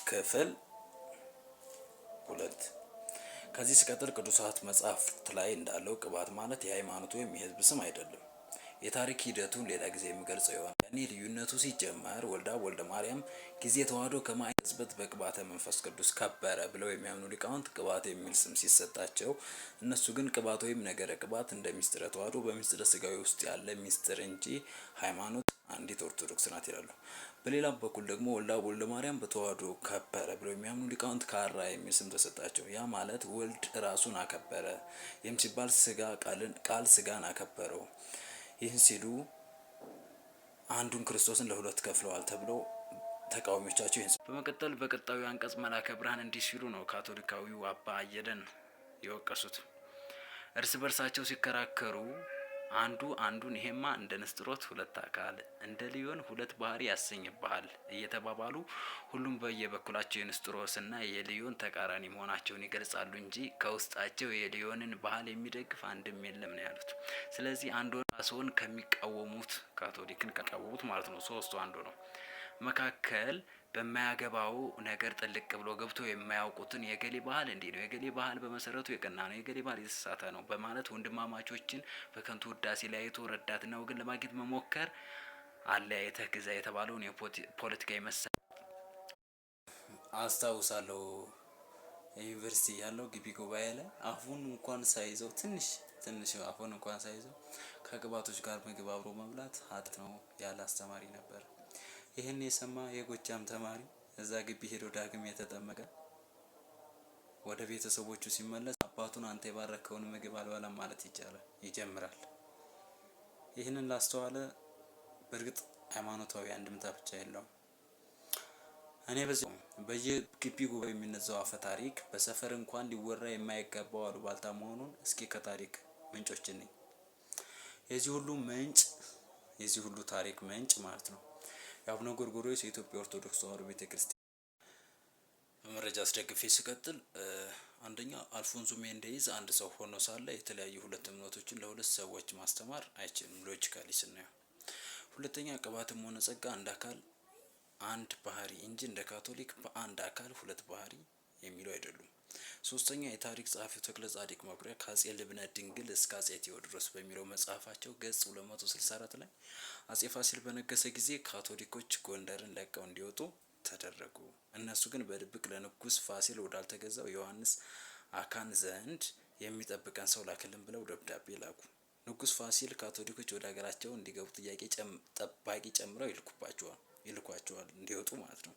ክፍል 2 ከዚህ ሲቀጥል ቅዱሳት መጻሕፍት ላይ እንዳለው ቅባት ማለት የሃይማኖት ወይም የሕዝብ ስም አይደለም። የታሪክ ሂደቱን ሌላ ጊዜ የሚገልጸው ይሆናል። ያኔ ልዩነቱ ሲጀመር ወልደ ማርያም ጊዜ ተዋህዶ ከማይጽበት በቅባተ መንፈስ ቅዱስ ከበረ ብለው የሚያምኑ ሊቃውንት ቅባት የሚል ስም ሲሰጣቸው፣ እነሱ ግን ቅባት ወይም ነገረ ቅባት እንደ ሚስጥረ ተዋህዶ በሚስጥረ ስጋዊ ውስጥ ያለ ሚስጥር እንጂ ሃይማኖት አንዲት ኦርቶዶክስ ናት ይላሉ። በሌላ በኩል ደግሞ ወልደ ማርያም በተዋህዶ ከበረ ብለው የሚያምኑ ሊቃውንት ካራ የሚል ስም ተሰጣቸው። ያ ማለት ወልድ ራሱን አከበረ። ይህም ሲባል ቃል ስጋን አከበረው። ይህን ሲሉ አንዱን ክርስቶስን ለሁለት ከፍለዋል ተብለው ተቃዋሚዎቻቸው ይህን በመቀጠል በቀጣዩ አንቀጽ መልአከ ብርሃን እንዲህ ሲሉ ነው ካቶሊካዊው አባ አየለን የወቀሱት። እርስ በርሳቸው ሲከራከሩ አንዱን ይሄማ እንደ ንስጥሮስ ሁለት አካል እንደ ሊዮን ሁለት ባህሪ ያሰኝብሃል እየተባባሉ ሁሉም በየበኩላቸው የንስጥሮስና የሊዮን ተቃራኒ መሆናቸውን ይገልጻሉ እንጂ ከውስጣቸው የሊዮንን ባህል የሚደግፍ አንድም የለም ነው ያሉት። ስለዚህ አንዱ ራስዎን ከሚቃወሙት ካቶሊክን ከቃወሙት ማለት ነው ሶስቱ አንዱ ነው መካከል በማያገባው ነገር ጥልቅ ብሎ ገብቶ የማያውቁትን የገሌ ባህል እንዲህ ነው፣ የገሌ ባህል በመሰረቱ የቀና ነው፣ የገሌ ባህል የተሳሳተ ነው በማለት ወንድማማቾችን በከንቱ ውዳሴ ለያይቶ ረዳትና ወገን ለማግኘት መሞከር አለያይተህ ግዛ የተባለውን የፖለቲካ መሳሪያ አስታውሳለሁ። ዩኒቨርሲቲ ያለው ግቢ ጉባኤ ላይ አፉን እንኳን ሳይዘው ትንሽ አፉን እንኳን ሳይዘው ከቅባቶች ጋር ምግብ አብሮ መብላት ኃጢአት ነው ያለ አስተማሪ ነበር። ይህን የሰማ የጎጃም ተማሪ እዛ ግቢ ሄዶ ዳግም የተጠመቀ ወደ ቤተሰቦቹ ሲመለስ አባቱን አንተ የባረከውን ምግብ አልበላም ማለት ይጀምራል። ይህንን ላስተዋለ በእርግጥ ሃይማኖታዊ አንድምታ ብቻ የለውም። እኔ በየግቢ ጉባኤ የሚነዛው አፈ ታሪክ በሰፈር እንኳን ሊወራ የማይገባው አሉባልታ መሆኑን እስኪ ከታሪክ ምንጮች ነኝ የዚህ ሁሉ ታሪክ ምንጭ ማለት ነው የአቡነ ጎርጎርዮስ የኢትዮጵያ ኦርቶዶክስ ተዋሕዶ ቤተክርስቲያን በመረጃ አስደግፌ ስቀጥል፣ አንደኛ አልፎንሶ ሜንዴዝ አንድ ሰው ሆኖ ሳለ የተለያዩ ሁለት እምነቶችን ለሁለት ሰዎች ማስተማር አይችልም ሎጂካሊ ስናየው። ሁለተኛ ቅባትም ሆነ ጸጋ አንድ አካል አንድ ባህሪ እንጂ እንደ ካቶሊክ በአንድ አካል ሁለት ባህሪ የሚሉ አይደሉም። ሶስተኛ የታሪክ ጸሐፊው ተክለ ጻድቅ መኩሪያ ከአጼ ልብነ ድንግል እስከ አጼ ቴዎድሮስ በሚለው መጽሐፋቸው ገጽ 264 ላይ አጼ ፋሲል በነገሰ ጊዜ ካቶሊኮች ጎንደርን ለቀው እንዲወጡ ተደረጉ። እነሱ ግን በድብቅ ለንጉስ ፋሲል ወዳልተገዛው ዮሐንስ አካን ዘንድ የሚጠብቀን ሰው ላክልን ብለው ደብዳቤ ላኩ። ንጉስ ፋሲል ካቶሊኮች ወደ ሀገራቸው እንዲገቡ ጠባቂ ጨምረው ይልኳቸዋል እንዲወጡ ማለት ነው።